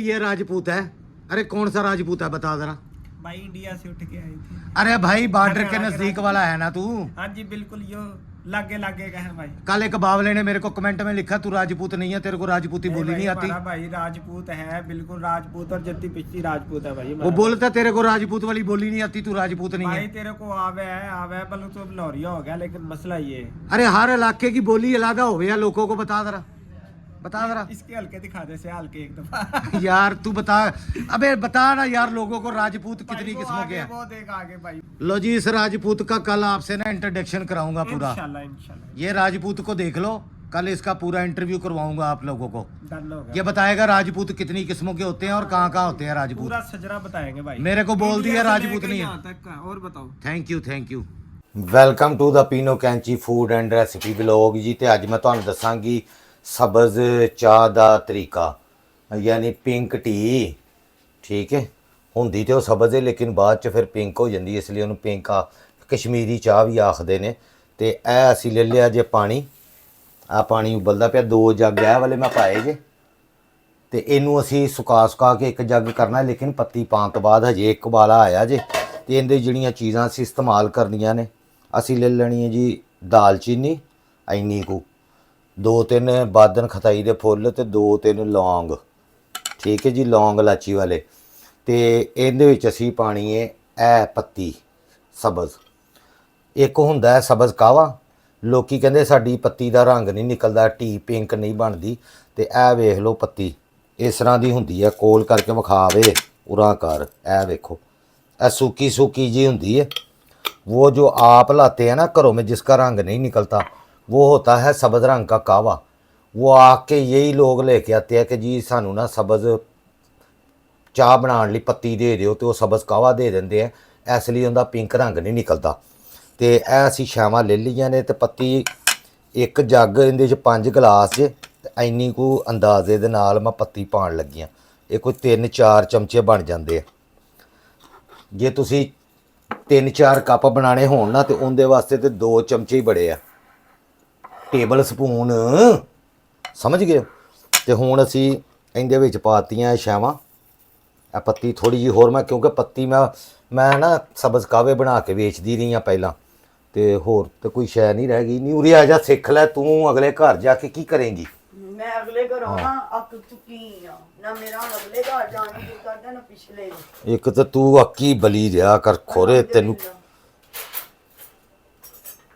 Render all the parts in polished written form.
ये राजपूत है। अरे कौन सा राजपूत है बता जरा भाई। इंडिया से उठ के आई थी। अरे भाई बॉर्डर के नजदीक वाला है ना तू। हाँ जी बिल्कुल, यो लागे लागे का है भाई। कल एक बावले ने मेरे को कमेंट में लिखा तू राजपूत नहीं है, तेरे को राजपूती बोली नहीं आती। भाई राजपूत है, बिल्कुल राजपूत, और जत्ती पिछली राजपूत है भाई। वो बोलता तेरे को राजपूत वाली बोली नहीं आती, तू राजपूत नहीं भाई है। तेरे को आवे बल तो लौरिया हो गया, लेकिन मसला ये है। अरे हर इलाके की बोली अलग हो गया, लोगों को बता जरा इसके हल्के दिखा दे से हल्के एक दफा। यार तू बता, अबे बता ना यार लोगों को राजपूत कितनी किस्मों के हैं। वो देख आगे भाई। लो जी, इस राजपूत का कल आपसे ना इंट्रोडक्शन कराऊंगा पूरा। इंशाल्लाह ये राजपूत को देख लो, कल इसका पूरा इंटरव्यू करवाऊंगा आप लोगों को। डन हो गया। ये बताएगा राजपूत कितनी किस्मों के होते हैं और कहाँ कहाँ होते हैं राजपूत। पूरा सजरा बताएंगे भाई। मेरे को बोल दिया राजपूत नहीं है। और बताओ। थैंक यू ਵੈਲਕਮ ਟੂ ਦਾ ਪੀਨੋ ਕੈਂਚੀ ਫੂਡ ਐਂਡ ਰੈਸਿਪੀ ਵਲੌਗ ਜੀ। ਤੇ ਅੱਜ ਮੈਂ ਤੁਹਾਨੂੰ ਦੱਸਾਂਗੀ ਸਬਜ਼ ਚਾਹ ਦਾ ਤਰੀਕਾ, ਯਾਨੀ ਪਿੰਕ ਟੀ। ਠੀਕ ਹੈ, ਹੁੰਦੀ ਤੇ ਉਹ ਸਬਜ਼ ਹੈ ਲੇਕਿਨ ਬਾਅਦ ਚ ਫਿਰ ਪਿੰਕ ਹੋ ਜਾਂਦੀ, ਇਸ ਲਈ ਉਹਨੂੰ ਪਿੰਕ ਕਸ਼ਮੀਰੀ ਚਾਹ ਵੀ ਆਖਦੇ ਨੇ। ਤੇ ਇਹ ਅਸੀਂ ਲੈ ਲਿਆ ਜੇ ਪਾਣੀ, ਆ ਪਾਣੀ ਉਬਲਦਾ ਪਿਆ, 2 ਜੱਗ ਇਹ ਵਾਲੇ ਮੈਂ ਪਾਏ ਜੇ। ਤੇ ਇਹਨੂੰ ਅਸੀਂ ਸੁਕਾ ਕੇ 1 ਜੱਗ ਕਰਨਾ, ਲੇਕਿਨ ਪੱਤੀ ਪਾਉਣ ਤੋਂ ਬਾਅਦ ਹਜੇ 1 ਉਬਾਲਾ ਆਇਆ ਜੇ। ਤੇ ਇਹਦੇ ਜਿਹੜੀਆਂ ਚੀਜ਼ਾਂ ਅਸੀਂ ਇਸਤੇਮਾਲ ਕਰਨੀਆਂ ਨੇ, ਅਸੀਂ ਲੈ ਲੈਣੀ ਹੈ ਜੀ ਦਾਲਚੀਨੀ ਇੰਨੀ ਕੁ, 2-3 ਬਾਦਨ ਖਤਾਈ ਦੇ ਫੁੱਲ ਤੇ 2-3 ਲੌਂਗ। ਠੀਕ ਹੈ ਜੀ, ਲੌਂਗ ਇਲਾਚੀ ਵਾਲੇ। ਤੇ ਇਹਦੇ ਵਿੱਚ ਅਸੀਂ ਪਾਣੀ ਹੈ ਇਹ ਪੱਤੀ ਸਬਜ਼। ਇੱਕ ਹੁੰਦਾ ਹੈ ਸਬਜ਼ ਕਾਵਾ, ਲੋਕੀ ਕਹਿੰਦੇ ਸਾਡੀ ਪੱਤੀ ਦਾ ਰੰਗ ਨਹੀਂ ਨਿਕਲਦਾ, ਟੀ ਪਿੰਕ ਨਹੀਂ ਬਣਦੀ। ਤੇ ਇਹ ਵੇਖ ਲਓ ਪੱਤੀ ਇਸ ਤਰ੍ਹਾਂ ਦੀ ਹੁੰਦੀ ਹੈ, ਕੋਲ ਕਰਕੇ ਵਿਖਾਵੇ ਉਰਾਂ ਕਰ। ਇਹ ਵੇਖੋ सूखी सूखी जी होती है। वो जो आप लाते हैं ना घरों में, जिसका रंग नहीं निकलता, वो होता है सब्ज़ रंग का कावा। वो आके यही लोग लेके आते हैं कि जी सानू ना सब्ज़ चाह बनाने लिए पत्ती दे दिओ, तो वो सब्ज़ कावा दे देंगे हैं, इसलिए उनका पिंक रंग नहीं निकलता। तो यह असी छावां ले लिया ने। तो पत्ती 1 जग इहदे 5 गिलास जे, इन्नी को अंदाजे दे नाल मैं पत्ती पाउण लगी हाँ। ये कोई 3-4 चमचे बन जाते हैं। जे तुसी 3-4 कप बनाने होण ना, तो उनके वास्ते तो 2 चमचे ही बड़े आ, टेबल स्पून, समझ गए। तो हुण असी इहदे विच पातियां छावां, आ पत्ती थोड़ी जी होर मैं, क्योंकि पत्ती मैं ना सब्ज़ कावे बना के बेचदी रही हाँ पहलां, तो होर तो कोई शै नहीं रह गई। नहीं उरे आ जा, सिख लै तू, अगले घर जाके की करेंगी। मैं अगले घर ना अक चुकी ना, मेरा अगले घर जाने की करदा ना पिछले। एक तो तू अक्की बली रहा कर खोरे, तेनू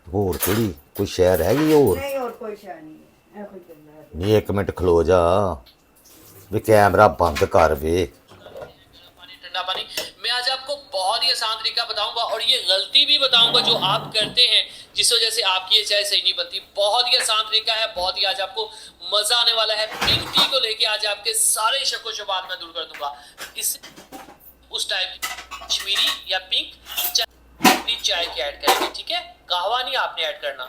होर केड़ी कोई शै रह गई होर? नहीं और कोई शै नहीं है, कोई चलना है नहीं। 1 मिनट खलो जा वे, कैमरा बंद कर वे। ठंडा पानी मैं आज आपको बहुत ही आसान तरीका बताऊंगा, और ये गलती भी बताऊंगा जो आप करते हैं, जिस वजह से आपकी ये चाय सही नहीं बनती। बहुत ही आसान तरीका है, बहुत ही आज आपको मजा आने वाला है। पिंक टी को लेके आज आपके सारे शक व शुबात मैं दूर कर दूंगा। इस उस टाइप की कश्मीरी या पिंक अपनी चाय की ऐड करेंगे, ठीक है। कहवा नहीं आपने ऐड करना,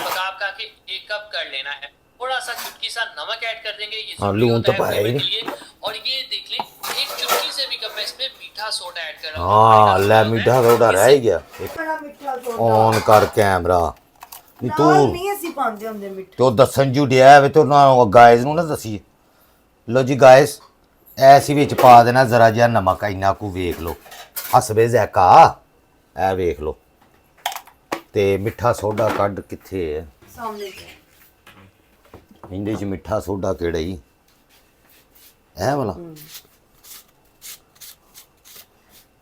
बदाम का के 1 कप कर लेना है। थोड़ा सा चुटकी सा नमक ऐड कर देंगे, ये जरूरी होता है फ्लेवर के लिए। और ये देख लें, 1 चुटकी से भी कम मैं इसमें मीठा सोडा ऐड कर रहा हूं। हाँ ले, मीठा सोडा रह ही गया। बड़ा मिठा सोडा ऑन कर कैमरा। नहीं तू नहीं ਅਸੀਂ ਪਾਉਂਦੇ ਹੁੰਦੇ ਮਿੱਠਾ। तो दसन जू डिया वे, तो ना गाइस नू ना दसी। लो जी गाइस, ऐसी विच पा देना जरा जिहा नमक, इन्ना को वेख लो, हसबे जैका ए वेख लो। ते मिठा सोडा कड किथे है सामने से। इंदे च मिठा सोडा केड़ा ही है वाला।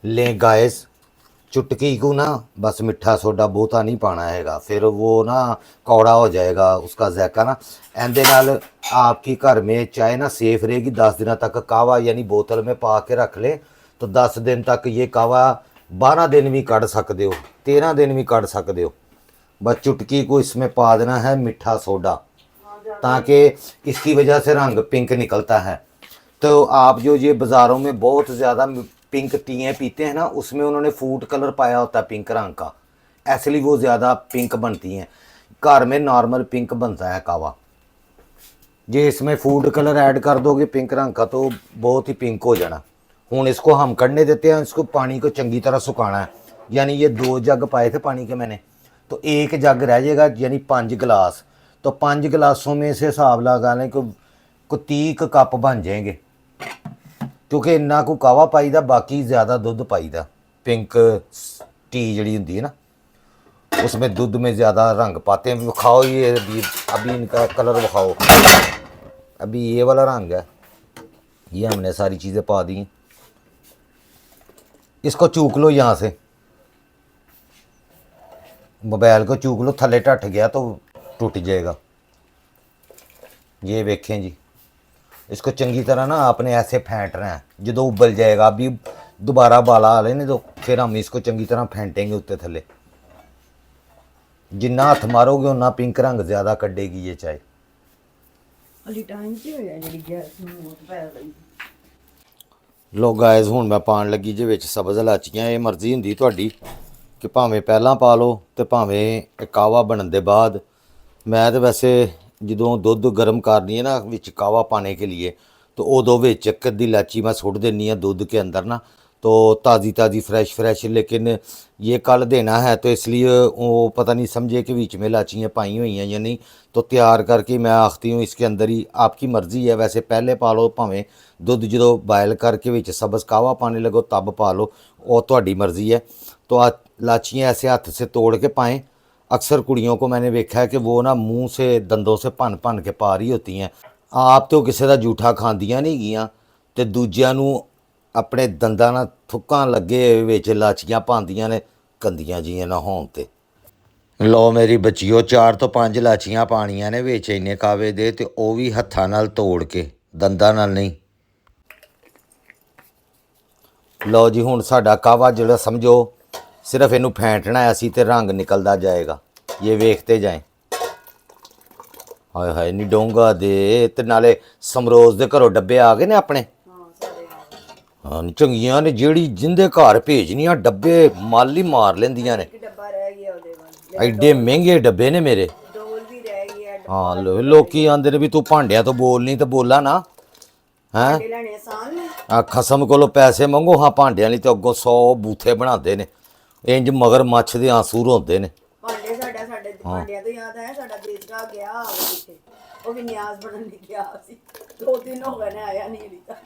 ले गाइस, चुटकी को ना बस मिठा सोडा बहुता नहीं पाना हैगा, फिर वो ना कौड़ा हो जाएगा उसका ज़ायका ना। एंदे नाल आपकी घर में चाय ना सेफ रहेगी 10 दिनों तक। कावा यानी बोतल में पा के रख ले तो 10 दिन तक ये कावा, 12 दिन भी कढ़ सकते हो, 13 दिन भी कढ़ सकते हो। बस चुटकी को इसमें पा देना है मिठा सोडा, ताकि इसकी वजह से रंग पिंक निकलता है। तो आप जो ये बाज़ारों में बहुत ज़्यादा पिंक टीएँ पीते हैं ना, उसमें उन्होंने फूड कलर पाया होता है पिंक रंग का, इसलिए वो ज़्यादा पिंक बनती हैं। घर में नॉर्मल पिंक बनता है कावा। जे इसमें फूड कलर ऐड कर दोगे पिंक रंग का, तो बहुत ही पिंक हो जाना। हुन इसको हम कढ़ने देते हैं, इसको पानी को चंगी तरह सुखाना है। यानी ये 2 जग पाए थे पानी के मैंने, तो 1 जग रह जाएगा, यानी 5 गिलास। तो 5 गिलासों में से हिसाब लगा लें कि 30 कप बन जाएंगे। ਕਿਉਂਕਿ ਇੰਨਾ ਕੁ ਕਾਵਾ ਪਾਈਦਾ, ਬਾਕੀ ਜ਼ਿਆਦਾ ਦੁੱਧ ਪਾਈਦਾ। पिंक टी जड़ी होती है ना, उसमें दूध में ज़्यादा रंग पाते हैं। खाओ ये अभी इनका कलर दिखाओ, अभी ये वाला रंग है, ये हमने सारी चीज़ें पा दी। इसको चूक लो यहाँ से, मोबाइल को चूक लो, थले टट गया तो टूट जाएगा। ये देखें जी, इसको चंगी तरह ना आपने ऐसे फेंटना है। जो उबल जाएगा, अभी दोबारा बाला आ लेने तो फिर हम इसको चंगी तरह फेंटेंगे उत्ते थले। जिन्ना हथ मारोगे उन्ना पिंक रंग ज़्यादा कड्डेगी ये चाय। ਅਲੀ ਟਾਈਮ ਕੀ ਹੋਇਆ ਜਿਹੜੀ ਗੈਸ ਨੂੰ ਮੋਟ ਪੈ ਗਈ। ਲੋ ਗਾਇਜ਼, ਹੁਣ ਮੈਂ ਪਾਣ ਲੱਗੀ ਜੇ ਵਿੱਚ ਸਬਜ਼ ਇਲਾਚੀਆਂ। ਇਹ ਮਰਜ਼ੀ ਹੁੰਦੀ ਤੁਹਾਡੀ ਕਿ ਭਾਵੇਂ ਪਹਿਲਾਂ ਪਾ ਲਓ ਤੇ ਭਾਵੇਂ ਕਾਵਾ ਬਣਨ ਦੇ ਬਾਅਦ। ਮੈਂ ਤਾਂ ਵੈਸੇ ਜਦੋਂ ਦੁੱਧ ਗਰਮ ਕਰਨੀ ਹੈ ਨਾ ਵਿੱਚ ਕਾਵਾ पाने के लिए, तो उदों ਵਿੱਚ एक अद्धी इलाची मैं सुट देनी है दूध के अंदर ना, तो ताज़ी ताज़ी फ्रेश। लेकिन ये कल देना है तो इसलिए वो पता नहीं समझे कि बीच में इलाचियाँ पाई हुई हैं या नहीं, तो तैयार करके मैं आखती हूँ इसके अंदर ही। आपकी मर्ज़ी है, वैसे पहले पा लो, भावें दुध जो बॉयल करके बीच सब्ज़ कावा पाने लगो तब पा लो, वो तुहाडी मर्ज़ी है। तो इलाचियाँ ऐसे हाथ से तोड़ के पाएँ। अक्सर कुड़ियों को मैंने देखा है कि वो ना मुँह से दंदों से भन के पा रही होती हैं। आप तो किसी का जूठा खांदियां नहीं गईयां ते दूजियां नूं अपने दंदां नाल थुक्कां लगे विच इलाचियां पांदियां ने, कंदियां जियां ना होण ते। लो मेरी बच्चियों, 4 तो 5 इलाचियां पाणियां ने विच इन्ने कावे दे, ते ओह भी हत्थां नाल तोड़ के, दंदां नाल नहीं। लो जी, हुण साडा कावा जिहड़ा समझो सिर्फ इनू फेंटना है असीं, ते रंग निकलदा जाएगा। ये वेखते जाएं। हाय हाय, नी डोंगा दे ते नाले समरोज दे घरों डब्बे आ गए ने अपने। हाँ, चंगियां ने जेड़ी जिंदे घर भेजनियां डब्बे माली मार लेंदियां ने। ਡੱਬਾ ਰਹਿ ਗਿਆ ਉਹਦੇ ਵੱਲ, एडे महंगे डब्बे ने मेरे। ਡੋਲ ਵੀ ਰਹਿ ਗਿਆ। हाँ, लोकी आंदे ने भी तू भांडिया तो बोल नहीं, तो बोला ना हैं। ਭਾਂਡੇ ਲੈਣੇ ਆਸਾਨ ਨੇ। खसम कोलों पैसे मंगो, हाँ भांडिया नहीं तो अगों 100 बूथे बनाते ने। इंज मगर मच्छ दे आंसू रोंदे ने। ਭਾਂਡੇ ਸਾਡੇ ਭਾਂਡਿਆਂ ਤੋਂ ਯਾਦ ਆਇਆ, ਸਾਡਾ ਦੇਸ਼ਗਾ ਗਿਆ ਆਵੇ ਕਿਤੇ, ਉਹ ਵੀ ਨਿਆਜ਼ ਬਣਨ ਲਈ ਗਿਆ ਸੀ। 2 ਦਿਨ ਹੋ ਗਏ ਨੇ, ਆਇਆ ਨਹੀਂ ਅਲੀ ਤੱਕ।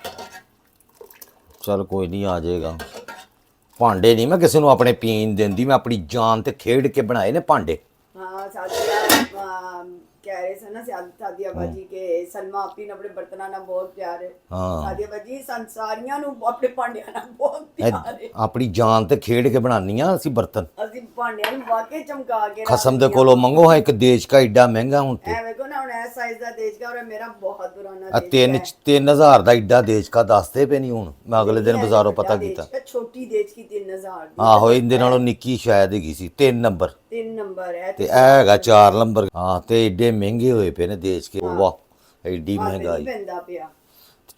चल कोई नहीं, आ जाएगा। भांडे नहीं मैं किसी को अपने पीन देंदी, मैं अपनी जान ते खेड़ के बनाए ने भांडे। हाँ, सादिया कह रहे थे ना, सादिया बाजी के सलमा अपनी अपने बर्तनों ना बहुत प्यार है। हाँ। सादिया बाजी संसारियां नु अपने भांडियां ना बहुत प्यार है। अपनी जान ते खेड़ के बनानी आ असी बर्तन। ਅਸੀਂ ਭਾਂਡਿਆਂ ਨੂੰ ਵਾਕੇ ਚਮਕਾ ਕੇ खसम दे कोलो मंगो, हाँ एक देश का एडा महंगा हूं ते। ਐ ਵੇਖੋ ਨਾ, ਹੁਣ ਇਸ ਸਾਈਜ਼ ਦਾ ਦੇਸ਼ਗਾ ਔਰ ਮੇਰਾ ਬਹੁਤ ਪੁਰਾਣਾ आ 3,000 ਦਾ एडा देश का दसदे पे नहीं हुण। मैं अगले दिन बाजारों पता कीता। ਛੋਟੀ ਦੇਸ਼ ਕੀ 3000 ਦੀ। आहो, इनदे नालों निक्की शायद हैगी सी 3 नंबर 3 ਨੰਬਰ ਹੈ ते ऐ हैगा 4 नंबर। हाँ, ते एडे महंगे होए पे ने देश के। वाह, एडी ਨਹੀਂ महंगाई। ਪੈਂਦਾ ਪਿਆ।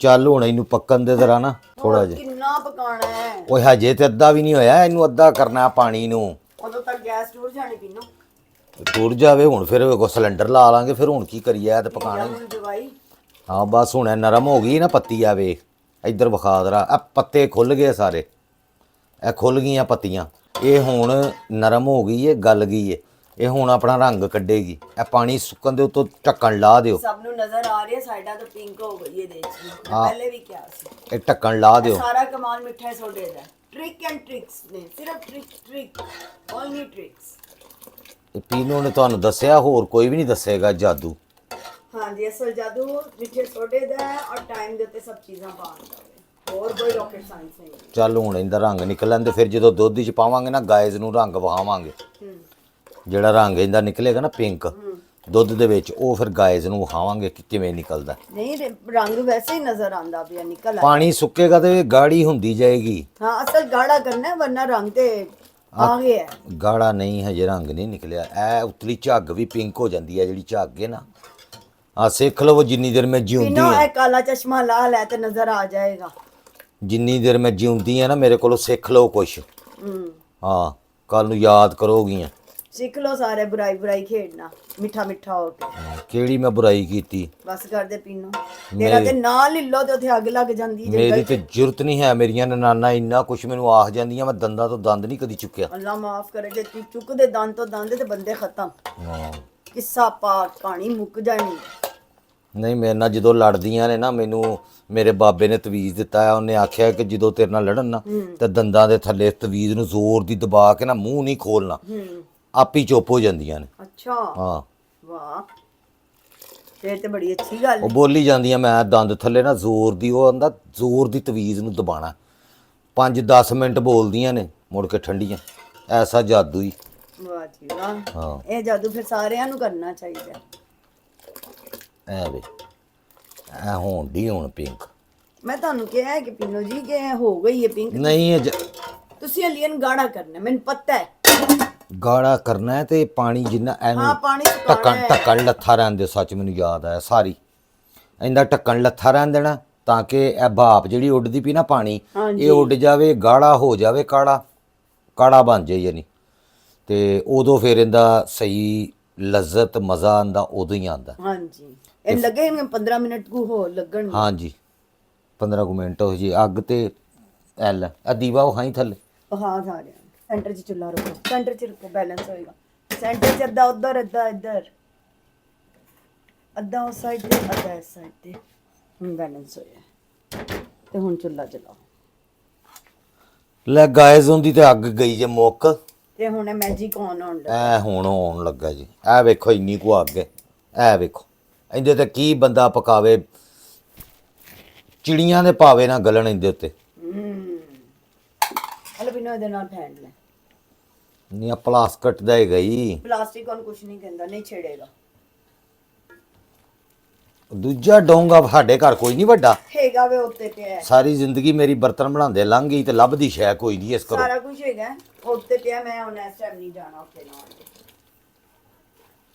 ਚੱਲ ਹੁਣ ਇਹਨੂੰ ਪੱਕਣ ਦੇ ਜ਼ਰਾ ਨਾ ਥੋੜਾ ਜਿਹਾ। ਕਿੰਨਾ ਪਕਾਣਾ ਹੈ? ਓਏ ਹਜੇ ਤੇ ਅੱਧਾ ਵੀ ਨਹੀਂ ਹੋਇਆ, ਇਹਨੂੰ ਅੱਧਾ ਕਰਨਾ ਪਾਣੀ ਨੂੰ। ਉਦੋਂ ਤੱਕ ਗੈਸ ਟੁਰ ਜਾਣੀ ਪੀਨੋ। ਟੁਰ ਜਾਵੇ ਹੁਣ, ਫਿਰ ਕੋ ਸਿਲੰਡਰ ਲਾ ਲਾਂਗੇ। ਫਿਰ ਹੁਣ ਕੀ ਕਰੀਏ, ਤੇ ਪਕਾਣਾ। ਹੁਣ ਦਵਾਈ ਹਾਂ ਬਸ ਹੁਣ ਇਹ ਨਰਮ ਹੋ ਗਈ ਨਾ ਪੱਤੀ। ਆ ਵੇਖ ਇੱਧਰ ਵਿਖਾ ਦਰਾ, ਆ ਪੱਤੇ ਖੁੱਲ ਗਏ ਸਾਰੇ, ਇਹ ਖੁੱਲ ਗਈਆਂ ਪੱਤੀਆਂ। ਇਹ ਹੁਣ ਨਰਮ ਹੋ ਗਈ ਏ, ਗਲ ਗਈ ਏ। ਇਹ ਹੁਣ ਆਪਣਾ ਰੰਗ ਕੱਢੇਗੀ। ਇਹ ਪਾਣੀ ਸੁੱਕਣ ਦੇ ਉੱਤੋਂ ਢੱਕਣ ਲਾ ਦਿਓ। ਸਭ ਨੂੰ ਨਜ਼ਰ ਆ ਰਹੀ ਹੈ, ਸਾਡਾ ਤਾਂ ਪਿੰਕ ਹੋ ਗਈ ਹੈ ਦੇਖ। ਪਹਿਲੇ ਵੀ ਕਿਹਾ ਸੀ, ਇਹ ਢੱਕਣ ਲਾ ਦਿਓ। ਸਾਰਾ ਕਮਾਲ ਮਿੱਠੇ ਸੋਡੇ ਦਾ। ਟ੍ਰਿਕ ਐਂਡ ਟ੍ਰਿਕਸ ਨੇ, ਸਿਰਫ ਟ੍ਰਿਕ ਓਨਲੀ ਟ੍ਰਿਕਸ। ਇਹ ਪੀਨੋ ਨੇ ਤੁਹਾਨੂੰ ਦੱਸਿਆ, ਹੋਰ ਕੋਈ ਵੀ ਨਹੀਂ ਦੱਸੇਗਾ ਜਾਦੂ। ਹਾਂਜੀ, ਅਸਲ ਜਾਦੂ ਮਿੱਠੇ ਸੋਡੇ ਦਾ ਹੈ ਔਰ ਟਾਈਮ ਦੇ ਉੱਤੇ ਸਭ ਚੀਜ਼ਾਂ ਪਾਉਣ ਦਾ ਹੈ। ਹੋਰ ਕੋਈ ਰਾਕਟ ਸਾਇੰਸ ਨਹੀਂ। ਚੱਲ ਹੁਣ ਇਹਦਾ ਰੰਗ ਨਿਕਲਣ ਦੇ, ਫਿਰ ਜਦੋਂ ਦੁੱਧ 'ਚ ਪਾਵਾਂਗੇ ਨਾ ਗਾਇਜ਼ ਨੂੰ ਰੰਗ ਵਹਾਵਾਂਗੇ। ਜਿਹੜਾ ਰੰਗ ਇਹਦਾ ਨਿਕਲੇਗਾ ਨਾ ਪਿੰਕ ਦੁੱਧ ਦੇ ਵਿੱਚ, ਉਹ ਫਿਰ ਗਾਇਜ਼ ਨੂੰ ਵਿਖਾਵਾਂਗੇ ਕਿ ਕਿਵੇਂ ਨਿਕਲਦਾ। ਨਹੀਂ, ਰੰਗ ਵੈਸੇ ਹੀ ਨਜ਼ਰ ਆਂਦਾ ਪਿਆ, ਨਿਕਲ ਆਇਆ। ਪਾਣੀ ਸੁੱਕੇਗਾ ਤੇ ਗਾੜੀ ਹੁੰਦੀ ਜਾਏਗੀ। ਹਾਂ, ਅਸਲ ਗਾੜਾ ਕਰਨਾ ਹੈ, ਵਰਨਾ ਰੰਗ ਤੇ ਆ ਗਿਆ। ਗਾੜਾ ਨਹੀਂ, ਹਜੇ ਰੰਗ ਨਹੀਂ ਨਿਕਲਿਆ। ਇਹ ਉਤਲੀ ਝੱਗ ਵੀ ਪਿੰਕ ਹੋ ਜਾਂਦੀ ਹੈ, ਜਿਹੜੀ ਝੱਗ ਹੈ ਨਾ। ਆ ਸਿੱਖ ਲਵੋ, ਜਿੰਨੀ ਦੇਰ ਮੈਂ ਜਿਉਂਦੀ ਪੀਨੋ ਹਾਂ, ਇਹ ਕਾਲਾ ਚਸ਼ਮਾ ਲਾ ਲੈ ਤੇ ਨਜ਼ਰ ਆ ਜਾਏਗਾ। ਜਿੰਨੀ ਦੇਰ ਮੈਂ ਜਿਉਂਦੀ ਹਾਂ ਨਾ, ਮੇਰੇ ਕੋਲੋਂ ਸਿੱਖ ਲਓ ਕੁਛ। ਹਾਂ, ਕੱਲ ਨੂੰ ਯਾਦ ਕਰੋਗੀਆਂ। ਸਿੱਖ ਲੋ ਸਾਰੇ ਬੁਰਾਈ ਖੇਡਣਾ, ਮਿੱਠਾ ਹੋ ਕੇ। ਕਿਹੜੀ ਮੈਂ ਬੁਰਾਈ ਕੀਤੀ? ਬਸ ਕਰਦੇ ਪੀਨੋ, ਤੇਰਾ ਤੇ ਨਾਂ ਲਿੱਲੋ ਤੇ ਉੱਥੇ ਅੱਗ ਲੱਗ ਜਾਂਦੀ। ਮੇਰੀ ਤੇ ਜ਼ਰੂਰਤ ਨਹੀਂ ਹੈ। ਮੇਰੀਆਂ ਨਨਾਨਾ ਇੰਨਾ ਕੁਛ ਮੈਨੂੰ ਆਖ ਜਾਂਦੀਆਂ, ਮੈਂ ਦੰਦਾਂ ਤੋਂ ਦੰਦ ਨਹੀਂ ਕਦੀ ਚੁੱਕਿਆ। ਅੱਲਾ ਮਾਫ ਕਰੇ, ਜੇ ਤੂੰ ਚੁੱਕਦੇ ਦੰਦ ਤੋਂ ਦੰਦ ਤੇ ਬੰਦੇ ਖਤਮ। ਹਾਂ, ਕਿੱਸਾ ਪਾਕ ਕਹਾਣੀ ਮੁੱਕ ਜਾਣੀ। ਨਹੀਂ ਮੇਰੇ ਨਾਲ ਜਦੋਂ ਲੜਦੀਆਂ ਨੇ ਨਾ, ਮੈਨੂੰ ਮੇਰੇ ਬਾਬੇ ਨੇ ਤਵੀਜ਼ ਦਿੱਤਾ ਹੈ। ਉਹਨੇ ਆਖਿਆ ਕਿ ਜਦੋਂ ਤੇਰੇ ਨਾਲ ਲੜਨ ਨਾ ਤੇ ਦੰਦਾਂ ਦੇ ਥੱਲੇ ਤਵੀਜ਼ ਨੂੰ ਜ਼ੋਰ ਦੀ ਦਬਾ ਕੇ ਨਾ ਮੂੰਹ ਨਹੀਂ ਖੋਲਣਾ, ਆਪ ਹੀ ਚੁੱਪ ਹੋ ਜਾਂਦੀਆਂ ਨੇ। ਅੱਛਾ, ਹਾਂ ਵਾਹ, ਫੇਰ ਤੇ ਬੜੀ ਅੱਛੀ ਗੱਲ ਉਹ ਹੈ। ਬੋਲੀ ਜਾਂਦੀਆਂ, ਮੈਂ ਦੰਦ ਥੱਲੇ ਨਾ ਜ਼ੋਰ ਦੀ, ਉਹ ਆਂਦਾ ਜ਼ੋਰ ਦੀ ਤਵੀਜ਼ ਨੂੰ ਦਬਾਣਾ। 5-10 ਮਿੰਟ ਬੋਲਦੀਆਂ ਨੇ, ਮੁੜ ਕੇ ਠੰਡੀਆਂ। ਐਸਾ ਜਾਦੂ ਹੀ। ਵਾਹ ਜੀ ਵਾਹ, ਹਾਂ ਇਹ ਜਾਦੂ ਫਿਰ ਸਾਰਿਆਂ ਨੂੰ ਕਰਨਾ ਚਾਹੀਦਾ। ਐ ਵੇ, ਐ ਹੋਣ ਦੀ ਹੁਣ ਪਿੰਕ। ਮੈਂ ਤੁਹਾਨੂੰ ਕਿਹਾ ਹੈ ਕਿ ਪੀਨੋ ਜੀ ਕਿ ਇਹ ਹੋ ਗਈ ਹੈ ਪਿੰਕ। ਨਹੀਂ ਇਹ ਤੁਸੀਂ ਅਲੀਅਨ ਗਾੜਾ ਕਰਨਾ, ਮੈਨੂੰ ਪਤਾ ਹੈ। ਗਾੜਾ ਕਰਨਾ ਹੈ ਤੇ ਪਾਣੀ ਜਿੰਨਾ ਹਾਂ, ਇਹਨੂੰ ਪਾਣੀ ਸੁਕਾਉਣਾ ਢੱਕਣ ਹੈ। ਢੱਕਣ ਲੱਥਾ ਰਹਿਣ ਦਿਓ। ਸੱਚ ਮੈਨੂੰ ਯਾਦ ਆਇਆ, ਸਾਰੀ ਇਹਦਾ ਢੱਕਣ ਲੱਥਾ ਰਹਿਣ ਦੇਣਾ ਤਾਂ ਕਿ ਇਹ ਭਾਪ ਜਿਹੜੀ ਉੱਡਦੀ ਪਈ ਨਾ ਪਾਣੀ, ਇਹ ਉੱਡ ਜਾਵੇ, ਗਾੜਾ ਹੋ ਜਾਵੇ, ਕਾੜਾ ਬਣ ਜਾਏ ਯਾਨੀ। ਤੇ ਉਦੋਂ ਫਿਰ ਇਹਦਾ ਸਹੀ ਲਜ਼ਤ ਮਜ਼ਾ ਆਂਦਾ, ਉਦੋਂ ਹੀ ਆਂਦਾ। ਹਾਂਜੀ, ਇਹ ਲੱਗੇਗੇ 15 ਮਿੰਟ ਕੋ ਹੋ ਲੱਗਣ। ਹਾਂਜੀ 15 ਕੁ ਮਿੰਟ ਹੋ ਜੀ। ਅੱਗ ਤੇ ਐਲ ਦੀਵਾ ਉਹ ਹਾਂ ਥੱਲੇ। ਹਾਂ ਸਾਰੇ ਸੈਂਟਰ 'ਚ ਚੁੱਲ੍ਹਾ ਰੱਖੋ, ਸੈਂਟਰ 'ਚ ਰੱਖੋ, ਬੈਲੈਂਸ ਹੋਏਗਾ। ਸੈਂਟਰ 'ਚ ਅੱਧਾ ਉੱਧਰ, ਅੱਧਾ ਇੱਧਰ, ਅੱਧਾ ਉਸ ਸਾਈਡ ਤੇ, ਅੱਧਾ ਇਸ ਸਾਈਡ ਤੇ। ਹੁਣ ਬੈਲੈਂਸ ਹੋਇਆ ਤੇ ਹੁਣ ਚੁੱਲ੍ਹਾ ਚਲਾਓ। ਲੈ ਗੈਸ ਹੁੰਦੀ ਤੇ ਅੱਗ ਗਈ ਜੇ ਮੁੱਕ। ਤੇ ਹੁਣ ਇਹ ਮੈਜਿਕ ਆਨ ਹੋਣ ਲੱਗਾ। ਐ ਹੁਣ ਆਉਣ ਲੱਗਾ ਜੀ। ਐ ਵੇਖੋ ਇੰਨੀ ਕੁ ਅੱਗ ਹੈ। ਐ ਵੇਖੋ ਇਹਦੇ ਤੇ ਕੀ ਬੰਦਾ ਪਕਾਵੇ, ਚਿੜੀਆਂ ਦੇ ਪਾਵੇ ਨਾ ਗਲਣ ਇਹਦੇ ਉੱਤੇ। ਹਲੋ ਬਿਨਾਂ ਇਹਦੇ ਨਾਲ ਫੈਂਡ ਲੈ। ਨਹੀਂ ਆ ਪਲਾਸਕਟ ਦਾ ਹੈਗਾ ਹੀ। ਪਲਾਸਟਿਕ ਉਹਨੂੰ ਕੁਝ ਨਹੀਂ ਕਹਿੰਦਾ, ਨਹੀਂ ਛੇੜੇਗਾ। ਦੂਜਾ ਡੋਂਗਾ ਸਾਡੇ ਘਰ ਕੋਈ ਨਹੀਂ ਵੱਡਾ। ਹੈਗਾ ਵੇ ਉੱਤੇ ਪਿਆ ਹੈ। ਸਾਰੀ ਜ਼ਿੰਦਗੀ ਮੇਰੀ ਬਰਤਨ ਬਣਾਉਂਦੇ ਲੰਘ ਗਈ ਤੇ ਲੱਭਦੀ ਸ਼ੈ ਕੋਈ ਨਹੀਂ ਇਸ ਕਰੋ। ਸਾਰਾ ਕੁਝ ਹੈਗਾ ਹੈ, ਉੱਤੇ ਪਿਆ। ਮੈਂ ਹੁਣ ਇਸ ਟਾਈਮ ਨਹੀਂ ਜਾਣਾ ਉੱਤੇ ਨਾਲ।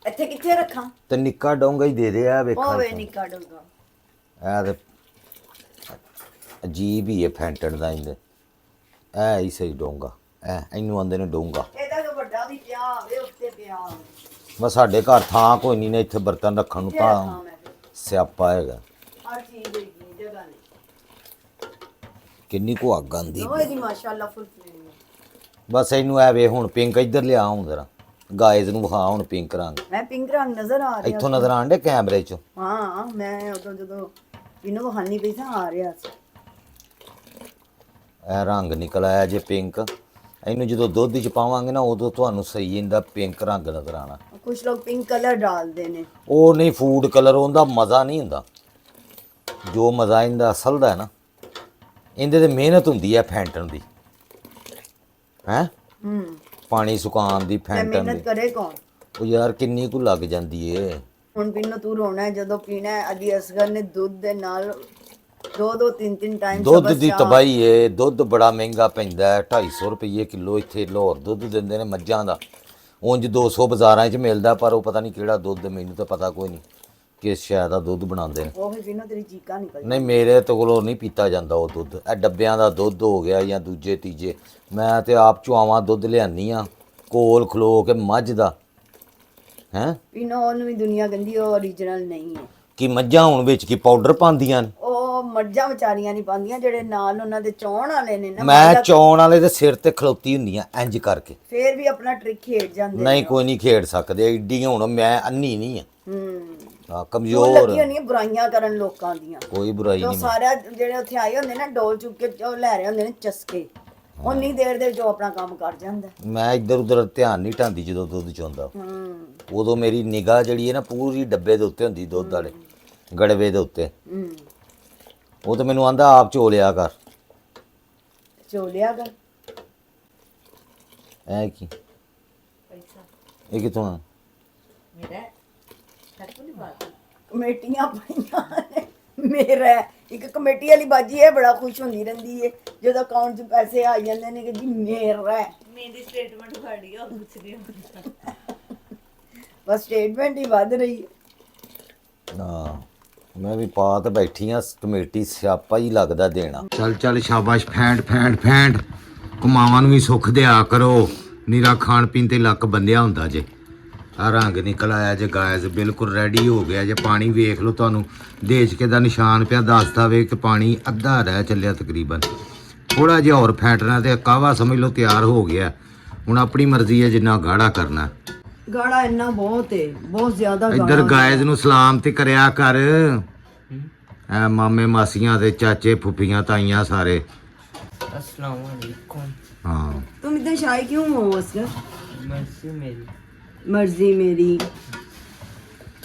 ਇੱਥੇ ਕਿੱਥੇ ਰੱਖਾਂ? ਤੇ ਨਿੱਕਾ ਡੋਂਗਾ ਹੀ ਦੇ ਦੇ। ਆ ਵੇਖਾਂ ਹੋਵੇ ਨਿੱਕਾ ਡੋਂਗਾ। ਐ ਤੇ ਅਜੀਬ ਹੀ ਹੈ ਫੈਂਟਣ ਦਾ ਇਹਦੇ। ਐ ਹੀ ਸਹੀ ਡੋਂਗਾ। ਐ ਇਹਨੂੰ ਆਂਦੇ ਨੇ ਡੋਂਗਾ। ਇਹਦਾ ਤਾਂ ਵੱਡਾ ਵੀ ਪਿਆ ਵੇ ਉੱਤੇ ਪਿਆ। ਬਸ ਸਾਡੇ ਘਰ ਥਾਂ ਕੋਈ ਨਹੀਂ ਨੇ ਇੱਥੇ ਬਰਤਨ ਰੱਖਣ ਨੂੰ, ਕਿੱਥੇ ਰੱਖਾਂ ਤਾਂ ਮੈਂ ਫਿਰ? ਸਿਆਪਾ ਹੈਗਾ। ਹਰ ਚੀਜ਼ ਹੈਗੀ, ਜਗ੍ਹਾ ਨਹੀਂ। ਕਿੰਨੀ ਕੁ ਅੱਗ ਆਂਦੀ। ਉਹ ਇਹਦੀ ਮਾਸ਼ਾਅੱਲਾ ਫੁੱਲ ਫਲੇਮ ਹੈ। ਬਸ ਇਹਨੂੰ ਐ ਵੇ ਹੁਣ ਪਿੰਕ ਇੱਧਰ ਲਿਆ ਹੁਣ ਜ਼ਰਾ ਗਾਇਜ਼ ਨੂੰ ਵਿਖਾ ਹੁਣ ਪਿੰਕ ਰੰਗ ਮੈਂ ਪਿੰਕ ਰੰਗ ਨਜ਼ਰ ਆ ਰਿਹਾ ਇੱਥੋਂ ਨਜ਼ਰ ਆਣ ਡੇ ਕੈਮਰੇ 'ਚ। ਹਾਂ, ਮੈਂ ਉਦੋਂ ਜਦੋਂ ਇਹਨੂੰ ਵਹਾਨੀ ਪਈ ਸਾਂ ਆ ਰਿਹਾ ਸੀ। ਇਹ ਰੰਗ ਨਿਕਲ ਆਇਆ ਜੇ ਪਿੰਕ। ਇਹਨੂੰ ਜਦੋਂ ਦੁੱਧ 'ਚ ਪਾਵਾਂਗੇ ਨਾ ਉਦੋਂ ਤੁਹਾਨੂੰ ਸਹੀ ਇਹਦਾ ਪਿੰਕ ਰੰਗ ਨਜ਼ਰ ਆਣਾ। ਕੁਝ ਲੋਕ ਪਿੰਕ ਕਲਰ ਡਾਲਦੇ ਨੇ। ਉਹ ਨਹੀਂ ਫੂਡ ਕਲਰ, ਉਹਦਾ ਮਜ਼ਾ ਨਹੀਂ ਹੁੰਦਾ। ਜੋ ਮਜ਼ਾ ਇਹਦਾ ਅਸਲ ਦਾ ਹੈ ਨਾ, ਇਹਦੇ ਤੇ ਮਿਹਨਤ ਹੁੰਦੀ ਹੈ ਫੈਂਟਣ ਦੀ। ਹੈ ਪਾਣੀ ਸੁਕਾਉਣ ਦੀ, ਤੇ ਫੈਂਟਣ ਮਿਹਨਤ ਦੀ। ਕਰੇ ਕੌਣ? ਉਹ ਯਾਰ ਕਿੰਨੀ ਕੁ ਲੱਗ ਜਾਂਦੀ ਏ। ਹੁਣ ਪੀਨੋ ਤੂੰ ਰੋਣਾ ਹੈ ਜਦੋਂ ਪੀਣਾ ਹੈ। ਅਲੀ ਅਸਗਰ ਨੇ ਦੁੱਧ ਦੇ ਨਾਲ 2-2 3-3 ਟਾਈਮ ਦੁੱਧ ਦੀ ਤਬਾਹੀ ਏ। ਦੁੱਧ ਬੜਾ ਮਹਿੰਗਾ ਪੈਂਦਾ ਹੈ, 250 ਰੁਪਏ ਕਿਲੋ ਇੱਥੇ ਲਾਹੌਰ ਦੁੱਧ ਦਿੰਦੇ ਨੇ ਮੱਝਾਂ ਦਾ। ਉਂਝ 200 ਬਾਜ਼ਾਰਾਂ 'ਚ ਮਿਲਦਾ, ਪਰ ਉਹ ਪਤਾ ਨਹੀਂ ਕਿਹੜਾ ਦੁੱਧ, ਮੈਨੂੰ ਤਾਂ ਪਤਾ ਕੋਈ ਨਹੀਂ ਕਿਸ ਸ਼ਾਇਦ ਦਾ ਦੁੱਧ ਬਣਾਉਂਦੇ ਨੇ। ਉਹ ਵੀ ਪੀਨੋ ਤੇਰੀ ਚੀਕਾਂ ਨਿਕਲ ਨਹੀਂ ਮੇਰੇ ਤੋਂ ਕੋਲੋਂ ਨਹੀਂ ਪੀਤਾ ਜਾਂਦਾ ਉਹ ਦੁੱਧ। ਇਹ ਡੱਬਿਆਂ ਦਾ ਦੁੱਧ ਹੋ ਗਿਆ ਜਾਂ ਦੂਜੇ ਤੀਜੇ। ਮੈਂ ਤੇ ਆਪ ਚੁਆਵਾਂ ਦੁੱਧ ਲਿਆਨੀ ਆ ਕੋਲ ਖਲੋ ਕੇ ਮੱਝ ਦਾ। ਹੈ ਪੀਨੋ ਉਹਨੂੰ ਵੀ ਦੁਨੀਆ ਕਹਿੰਦੀ ਉਹ ਓਰੀਜਨਲ ਨਹੀਂ ਹੈ। ਕਿ ਮੱਝਾਂ ਹੁਣ ਵਿੱਚ ਕੀ ਪਾਊਡਰ ਪਾਉਂਦੀਆਂ ਨੇ? ਉਹ ਮੱਝਾਂ ਵਿਚਾਰੀਆਂ ਨਹੀਂ ਪਾਉਂਦੀਆਂ, ਜਿਹੜੇ ਨਾਲ ਉਹਨਾਂ ਦੇ ਚਾਉਣ ਵਾਲੇ ਨੇ ਨਾ। ਮੈਂ ਚੌਣ ਵਾਲੇ ਦੇ ਸਿਰ ਤੇ ਖਲੋਤੀ ਹੁੰਦੀਆਂ ਇੰਜ ਕਰਕੇ। ਫੇਰ ਵੀ ਆਪਣਾ ਟ੍ਰਿਕ ਖੇਡ ਜਾਂਦੇ ਨਹੀਂ ਕੋਈ ਨਹੀਂ ਖੇਡ ਸਕਦੇ ਏਡੀ। ਹੁਣ ਮੈਂ ਅੰਨੀ ਨਹੀਂ ਆ, ਉਹ ਕਮਜ਼ੋਰ। ਲੱਗੀ ਹੋਣੀ ਬੁਰਾਈਆਂ ਕਰਨ ਲੋਕਾਂ ਦੀਆਂ। ਕੋਈ ਬੁਰਾਈ ਜੋ ਨਹੀਂ। ਸਾਰਾ ਜਿਹੜੇ ਉੱਥੇ ਆਏ ਹੁੰਦੇ ਨਾ ਡੋਲ ਚੁੱਕ ਕੇ ਉਹ ਲੈ ਰਹੇ ਹੁੰਦੇ ਨੇ ਚਸਕੇ। ਉਨੀ ਦੇਰ ਦੇ ਜੋ ਆਪਣਾ ਕੰਮ ਕਰ ਜਾਂਦਾ। ਮੈਂ ਇੱਧਰ ਉੱਧਰ ਧਿਆਨ ਨਹੀਂ ਢਾਂਦੀ ਜਦੋਂ ਦੁੱਧ ਚੋਂਦਾ। ਉਦੋਂ ਮੇਰੀ ਨਿਗਾਹ ਜਿਹੜੀ ਹੈ ਨਾ ਪੂਰੀ ਡੱਬੇ ਦੇ ਉੱਤੇ ਹੁੰਦੀ, ਦੁੱਧ ਵਾਲੇ ਗੜਵੇ ਦੇ ਉੱਤੇ। ਉਹ ਤਾਂ ਮੈਨੂੰ ਆਂਦਾ ਆਪ ਚੋ ਲਿਆ ਕਰ। ਚੋਲਿਆ ਕਰ ਐ ਕੀ ਇਹ ਕਿੱਥੋਂ ਆ? ਕਮੇਟੀਆਂ ਪਾਈਆਂ ਨੇ ਮੇਰਾ। ਇੱਕ ਕਮੇਟੀ ਵਾਲੀ ਬਾਜੀ ਹੈ, ਬੜਾ ਖੁਸ਼ ਹੁੰਦੀ ਰਹਿੰਦੀ ਹੈ ਜਦੋਂ ਅਕਾਊਂਟ 'ਚ ਪੈਸੇ ਆ ਜਾਂਦੇ ਨੇ ਕਿ ਜੀ ਮੇਰਾ। ਮੇਰੀ ਸਟੇਟਮੈਂਟ ਫੜੀ ਆ, ਕੁਛ ਨਹੀਂ ਹੁੰਦਾ। ਬਸ ਸਟੇਟਮੈਂਟ ਹੀ ਵੱਧ ਰਹੀ ਹੈ। ਹਾਂ ਮੈਂ ਵੀ ਪਾ ਤੇ ਬੈਠੀ ਆ ਕਮੇਟੀ। ਸਿਆਪਾ ਹੀ ਲੱਗਦਾ ਦੇਣਾ। ਚੱਲ ਚੱਲ ਸ਼ਾਬਾਸ਼, ਫੈਂਟ ਫੈਂਟ ਫੈਂਟ। ਕੁਮਾਵਾਂ ਨੂੰ ਵੀ ਸੁੱਖ ਦਿਆ ਕਰੋ। ਨੀਰਾ ਖਾਣ ਪੀਣ ਤੇ ਲੱਕ ਬੰਦਿਆ ਹੁੰਦਾ ਜੇ। ਆ ਰੰਗ ਨਿਕਲ ਆਇਆ ਜੇ ਗੈਸ ਬਿਲਕੁਲ ਰੈਡੀ ਹੋ ਗਿਆ ਜੇ। ਪਾਣੀ ਵੇਖ ਲਓ, ਤੁਹਾਨੂੰ ਦੇਚਕੇ ਦਾ ਨਿਸ਼ਾਨ ਪਿਆ ਦੱਸਦਾ ਵੇ ਕਿ ਪਾਣੀ ਅੱਧਾ ਰਹਿ ਚੱਲਿਆ ਤਕਰੀਬਨ। ਥੋੜਾ ਜਿਹਾ ਹੋਰ ਫੈਂਟਣਾ ਤੇ ਕਾਹਵਾ ਸਮਝ ਲਓ ਤਿਆਰ ਹੋ ਗਿਆ। ਹੁਣ ਆਪਣੀ ਮਰਜ਼ੀ ਹੈ ਜਿੰਨਾ ਗਾੜਾ ਕਰਨਾ। ਗਾੜਾ ਇੰਨਾ ਬਹੁਤ ਹੈ, ਬਹੁਤ ਜ਼ਿਆਦਾ ਇੱਧਰ ਗਾਇਜ਼ ਨੂੰ ਸਲਾਮ ਤੇ ਕਰਿਆ ਕਰ। ਐ ਮਾਮੇ ਮਾਸੀਆਂ ਤੇ ਚਾਚੇ ਫੁੱਫੀਆਂ ਤਾਈਆਂ ਸਾਰੇ। अस्सलाम वालेकुम। ਹਾਂ तुम इतने शाय क्यों हो उसका? मर्जी मेरी। मर्जी मेरी।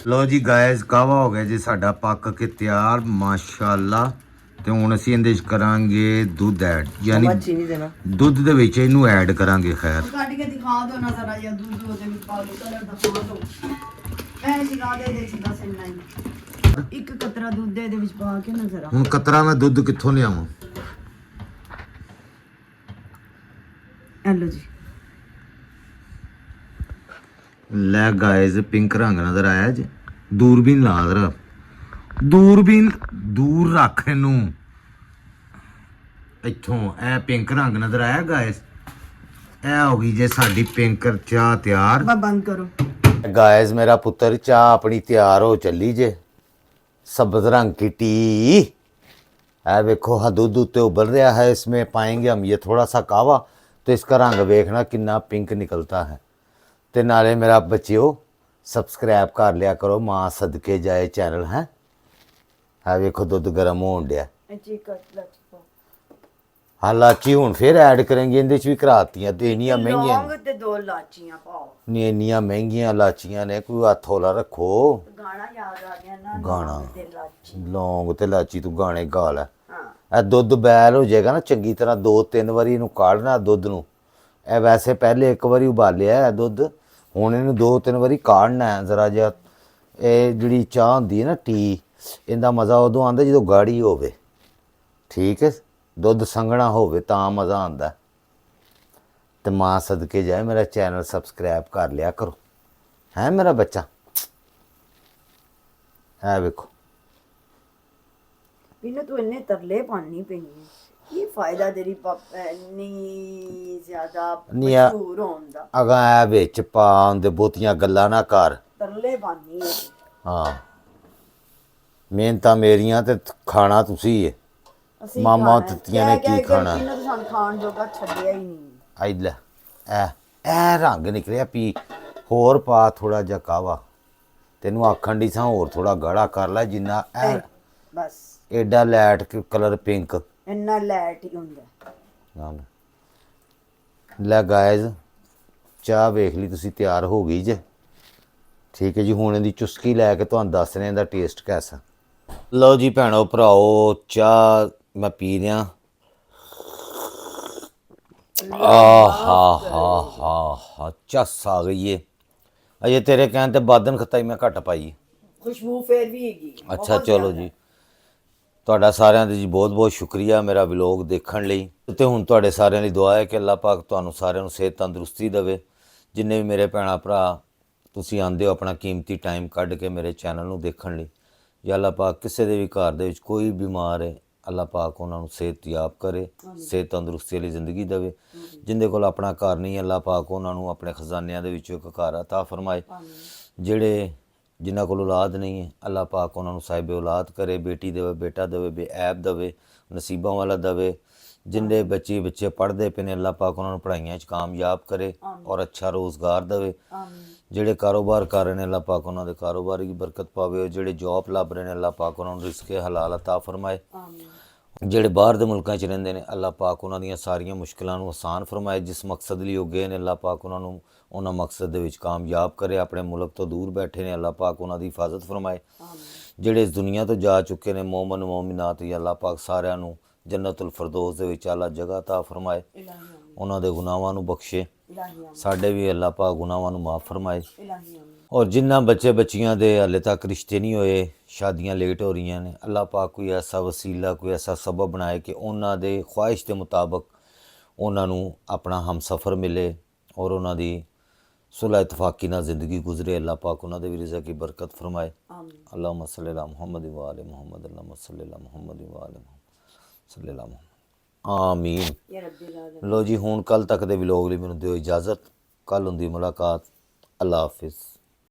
ਲੋ ਜੀ ਗਾਇਜ਼ ਕਾਵਾ ਹੋ ਗਿਆ ਜੀ ਸਾਡਾ ਪੱਕ ਕੇ ਤਿਆਰ ਮਾਸ਼ਾਅੱਲਾ। ਤੇ ਹੁਣ ਅਸੀਂ ਇਹਦੇ ਵਿੱਚ ਕਰਾਂਗੇ ਦੁੱਧ ਐਡ, ਯਾਨੀ चीनी देना। ਦੁੱਧ ਦੇ ਵਿੱਚ ਇਹਨੂੰ ਐਡ ਕਰਾਂਗੇ। ਖੈਰ काट के दिखा दो ना जरा, या दूध दूध में पा दो, कलर दिखा दो। मैं सिखा दे दे सीधा सिन्ना ही। एक कतरा दूध दे दे विच पा के ना जरा। ਹੁਣ ਕਤਰਾ ਮੈਂ ਦੁੱਧ ਕਿੱਥੋਂ ਲਿਆਵਾਂ? हेलो जी। ਲੈ ਗਾਇਜ਼ ਪਿੰਕ ਰੰਗ ਨਜ਼ਰ ਆਇਆ ਜੀ। ਦੂਰਬੀਨ ਲਾ ਜ਼ਰਾ, ਦੂਰਬੀਨ ਦੂਰ ਰੱਖ ਇਹਨੂੰ। ਇੱਥੋਂ ਇਹ ਪਿੰਕ ਰੰਗ ਨਜ਼ਰ ਆਇਆ ਗਾਇਜ਼। ਇਹ ਹੋ ਗਈ ਜੇ ਸਾਡੀ ਪਿੰਕ ਚਾਹ ਤਿਆਰ। बा बंद करो। ਗਾਇਜ਼ ਮੇਰਾ ਪੁੱਤਰ ਚਾਹ ਆਪਣੀ ਤਿਆਰ ਹੋ ਚੱਲੀ ਜੇ। सब्ज रंग की टी है, देखो हाँ दूध उत्ते उबल रहा है। इसमें पाएंगे हम ये थोड़ा सा कावा, तो इसका रंग देखना कितना पिंक निकलता है। तो नाले मेरा बच्चियों सबसक्राइब कर लिया करो, माँ सदके जाए चैनल है। देखो दूध गर्म हो गया। जी कट लच पा। हाँ लाची हूँ फिर ऐड करेंगे, इहदे च भी करातियां तो इनियां महंगियां लौंग ते दो लाचियां पाओ। नहीं, इनियां महंगियां लाचियां ने, कोई हत्थ हौला रखो। गाना याद आ गया ना, गाना। लौंग ते लाची। लौंग ते लाची तू गाने गा लै। हाँ। ਇਹ ਦੁੱਧ ਬੈਲ ਹੋ ਜਾਏਗਾ ਨਾ ਚੰਗੀ ਤਰ੍ਹਾਂ, 2-3 ਵਾਰੀ ਇਹਨੂੰ ਕਾੜਨਾ ਦੁੱਧ ਨੂੰ। ਇਹ ਵੈਸੇ ਪਹਿਲੇ ਇੱਕ ਵਾਰੀ ਉਬਾਲਿਆ ਹੈ ਦੁੱਧ, ਹੁਣ ਇਹਨੂੰ 2-3 ਵਾਰੀ ਕਾੜਨਾ ਹੈ ਜ਼ਰਾ ਜਿਹਾ। ਇਹ ਜਿਹੜੀ ਚਾਹ ਹੁੰਦੀ ਹੈ ਨਾ ਟੀ, ਇਹਦਾ ਮਜ਼ਾ ਉਦੋਂ ਆਉਂਦਾ ਜਦੋਂ ਗਾੜੀ ਹੋਵੇ। ਠੀਕ ਹੈ, ਦੁੱਧ ਸੰਘਣਾ ਹੋਵੇ ਤਾਂ ਮਜ਼ਾ ਆਉਂਦਾ। ਤੇ ਮਾਂ ਸਦਕੇ ਜਾਏ ਮੇਰਾ ਚੈਨਲ ਸਬਸਕ੍ਰਾਈਬ ਕਰ ਲਿਆ ਕਰੋ, ਹੈ ਮੇਰਾ ਬੱਚਾ। ਇਹ ਵੇਖੋ इन्हें तो इन्ने तरले पानी पेनी है। ये फायदा तेरी पापा नहीं ज्यादा नहीं आ- मशहूर होंदा। ਅਗਾ ਇਹ ਵਿੱਚ ਪਾ ਹੁੰਦੇ ਬਹੁਤੀਆਂ ਗੱਲਾਂ ਨਾ ਕਰ। तरले पानी है। ਹਾਂ ਮਿਹਨਤਾਂ ਮੇਰੀਆਂ ਤੇ ਖਾਣਾ ਤੁਸੀਂ ਹੈ। ਅਸੀਂ ਮਾਮਾ ਖਾਣਾ ਹੈ। ਤੱਤੀਆਂ ਨੇ ਕਹਿ ਕੀ ਕੇ ਖਾਣਾ? ਇਹਨਾਂ ਤੋਂ ਸਾਨੂੰ ਖਾਣ ਜੋਗਾ ਛੱਡਿਆ ਹੀ ਨਹੀਂ। ਆਈਲਾ ਇਹ ਰੰਗ ਨਿਕਲਿਆ, ਪੀ ਹੋਰ ਪਾ ਥੋੜਾ ਜਿਹਾ ਕਾਵਾ। ਤੈਨੂੰ ਆਖਣ ਦੀ ਸਾਂ ਹੋਰ ਥੋੜਾ ਗਾੜਾ ਕਰ ਲੈ, ਜਿੰਨਾ ਇਹ ਬਸ ਐਡਾ ਲਾਈਟ ਕਲਰ ਪਿੰਕ। ਇੰਨਾ ਲਾਈਟ ਹੀ ਹੁੰਦਾ। ਲੈ ਗਾਇਜ਼ ਚਾਹ ਵੇਖ ਲਈ ਤੁਸੀਂ, ਤਿਆਰ ਹੋ ਗਈ ਜੇ। ਠੀਕ ਹੈ ਜੀ, ਹੁਣ ਇਹਦੀ ਚੁਸਕੀ ਲੈ ਕੇ ਤੁਹਾਨੂੰ ਦੱਸ ਰਿਹਾ ਇਹਦਾ ਟੇਸਟ ਕੈਸਾ। ਲਓ ਜੀ ਭੈਣੋ ਭਰਾਓ, ਚਾਹ ਮੈਂ ਪੀ ਰਿਹਾ। ਆਹਾ ਚੱਸ ਆ ਗਈ ਏ। ਅਜੇ ਤੇਰੇ ਕਹਿਣ ਤੇ ਬਾਦਨ ਖਤਾਈ ਮੈਂ ਘੱਟ ਪਾਈ। ਖੁਸ਼ਬੂ ਫੇਰ ਵੀ ਹੈਗੀ। ਅੱਛਾ ਚਲੋ ਜੀ, ਤੁਹਾਡਾ ਸਾਰਿਆਂ ਦਾ ਜੀ ਬਹੁਤ ਬਹੁਤ ਸ਼ੁਕਰੀਆ ਮੇਰਾ ਵਲੋਗ ਦੇਖਣ ਲਈ। ਤੇ ਹੁਣ ਤੁਹਾਡੇ ਸਾਰਿਆਂ ਲਈ ਦੁਆ ਹੈ ਕਿ ਅੱਲਾਹ ਪਾਕ ਤੁਹਾਨੂੰ ਸਾਰਿਆਂ ਨੂੰ ਸਿਹਤ ਤੰਦਰੁਸਤੀ ਦੇਵੇ। ਜਿੰਨੇ ਵੀ ਮੇਰੇ ਭੈਣਾਂ ਭਰਾ ਤੁਸੀਂ ਆਉਂਦੇ ਹੋ ਆਪਣਾ ਕੀਮਤੀ ਟਾਈਮ ਕੱਢ ਕੇ ਮੇਰੇ ਚੈਨਲ ਨੂੰ ਦੇਖਣ ਲਈ, ਜਾਂ ਅੱਲਾਹ ਪਾਕ ਕਿਸੇ ਦੇ ਵੀ ਘਰ ਦੇ ਵਿੱਚ ਕੋਈ ਬਿਮਾਰ ਹੈ, ਅੱਲਾਹ ਪਾਕ ਉਹਨਾਂ ਨੂੰ ਸਿਹਤਯਾਬ ਕਰੇ, ਸਿਹਤ ਤੰਦਰੁਸਤੀ ਵਾਲੀ ਜ਼ਿੰਦਗੀ ਦੇਵੇ। ਜਿੰਦੇ ਕੋਲ ਆਪਣਾ ਘਰ ਨਹੀਂ, ਅੱਲਾਹ ਪਾਕ ਉਹਨਾਂ ਨੂੰ ਆਪਣੇ ਖਜ਼ਾਨਿਆਂ ਦੇ ਵਿੱਚੋਂ ਇੱਕ ਘਰ عطا ਫਰਮਾਏ। ਜਿਹੜੇ ਜਿਨ੍ਹਾਂ ਕੋਲ ਔਲਾਦ ਨਹੀਂ ਹੈ, ਅੱਲਾਹ ਪਾਕ ਉਹਨਾਂ ਨੂੰ ਸਾਹਿਬ ਔਲਾਦ ਕਰੇ, ਬੇਟੀ ਦੇਵੇ, ਬੇਟਾ ਦੇਵੇ, ਬੇਐਬ ਦੇਵੇ, ਨਸੀਬਾਂ ਵਾਲਾ ਦੇਵੇ। ਜਿੰਨੇ ਬੱਚੇ ਪੜ੍ਹਦੇ ਪਏ ਨੇ, ਅੱਲਾਹ ਪਾਕ ਉਹਨਾਂ ਨੂੰ ਪੜ੍ਹਾਈਆਂ 'ਚ ਕਾਮਯਾਬ ਕਰੇ ਔਰ ਅੱਛਾ ਰੋਜ਼ਗਾਰ ਦੇਵੇ। ਜਿਹੜੇ ਕਾਰੋਬਾਰ ਕਰ ਰਹੇ ਨੇ, ਅੱਲਾਹ ਪਾਕ ਉਹਨਾਂ ਦੇ ਕਾਰੋਬਾਰ ਦੀ ਬਰਕਤ ਪਾਵੇ। ਜਿਹੜੇ ਜੌਬ ਲੱਭ ਰਹੇ ਨੇ, ਅੱਲਾਹ ਪਾਕ ਉਹਨਾਂ ਨੂੰ ਰਿਜ਼ਕ ਹਲਾਲ عطا ਫਰਮਾਏ। ਜਿਹੜੇ ਬਾਹਰ ਦੇ ਮੁਲਕਾਂ 'ਚ ਰਹਿੰਦੇ ਨੇ, ਅੱਲਾਹ ਪਾਕ ਉਹਨਾਂ ਦੀਆਂ ਸਾਰੀਆਂ ਮੁਸ਼ਕਿਲਾਂ ਨੂੰ ਆਸਾਨ ਫਰਮਾਏ। ਜਿਸ ਮਕਸਦ ਲਈ ਉਹ ਗਏ ਨੇ, ਅੱਲਾਹ ਪਾਕ ਉਹਨਾਂ ਨੂੰ ਉਹਨਾਂ ਮਕਸਦ ਦੇ ਵਿੱਚ ਕਾਮਯਾਬ ਕਰੇ। ਆਪਣੇ ਮੁਲਕ ਤੋਂ ਦੂਰ ਬੈਠੇ ਨੇ, ਅੱਲਾਹ ਪਾਕ ਉਹਨਾਂ ਦੀ ਹਿਫਾਜ਼ਤ ਫਰਮਾਏ। ਜਿਹੜੇ ਇਸ ਦੁਨੀਆ ਤੋਂ ਜਾ ਚੁੱਕੇ ਨੇ ਮੋਮਨ ਮੋਮਿਨਾਤ, ਅੱਲਾਹ ਪਾਕ ਸਾਰਿਆਂ ਨੂੰ ਜੰਨਤੁਲ ਫਿਰਦੌਸ ਦੇ ਵਿੱਚ ਆਲਾ ਜਗ੍ਹਾ عطا ਫਰਮਾਏ। ਉਹਨਾਂ ਦੇ ਗੁਨਾਹਾਂ ਨੂੰ ਬਖਸ਼ੇ, ਸਾਡੇ ਵੀ ਅੱਲਾਹ ਪਾਕ ਗੁਨਾਹਾਂ ਨੂੰ ਮਾਫ ਫਰਮਾਏ। ਔਰ ਜਿਨ੍ਹਾਂ ਬੱਚੇ ਬੱਚੀਆਂ ਦੇ ਹਾਲੇ ਤੱਕ ਰਿਸ਼ਤੇ ਨਹੀਂ ਹੋਏ, ਸ਼ਾਦੀਆਂ ਲੇਟ ਹੋ ਰਹੀਆਂ ਨੇ, ਅੱਲਾਹ ਪਾਕ ਕੋਈ ਐਸਾ ਵਸੀਲਾ, ਕੋਈ ਐਸਾ ਸਬਬ ਬਣਾਏ ਕਿ ਉਹਨਾਂ ਦੇ ਖੁਆਇਸ਼ ਦੇ ਮੁਤਾਬਕ ਉਹਨਾਂ ਨੂੰ ਆਪਣਾ ਹਮਸਫਰ ਮਿਲੇ ਔਰ ਉਹਨਾਂ ਦੀ ਸੁਲਹ ਇਤਫਾਕੀ ਨਾਲ ਜ਼ਿੰਦਗੀ ਗੁਜ਼ਰੇ। ਅੱਲਾਹ ਪਾਕ ਉਹਨਾਂ ਦੇ ਵੀ ਰਿਜ਼ਕ ਦੀ ਬਰਕਤ ਫਰਮਾਏ। ਅੱਲਾਹੁम्मा सल्ली अला मुहम्मद व आले मुहम्मद, अल्लाहुम्मा सल्ली अला मुहम्मद व आले मुहम्मद सल्ली अला मुहम्मद, आमीन। ਲੋ ਜੀ ਹੁਣ ਕੱਲ ਤੱਕ ਦੇ ਵਲੋਗ ਲਈ ਮੈਨੂੰ ਦਿਓ ਇਜਾਜ਼ਤ। ਕੱਲ ਹੁੰਦੀ ਮੁਲਾਕਾਤ। ਅੱਲਾਹ ਹਾਫਿਜ਼।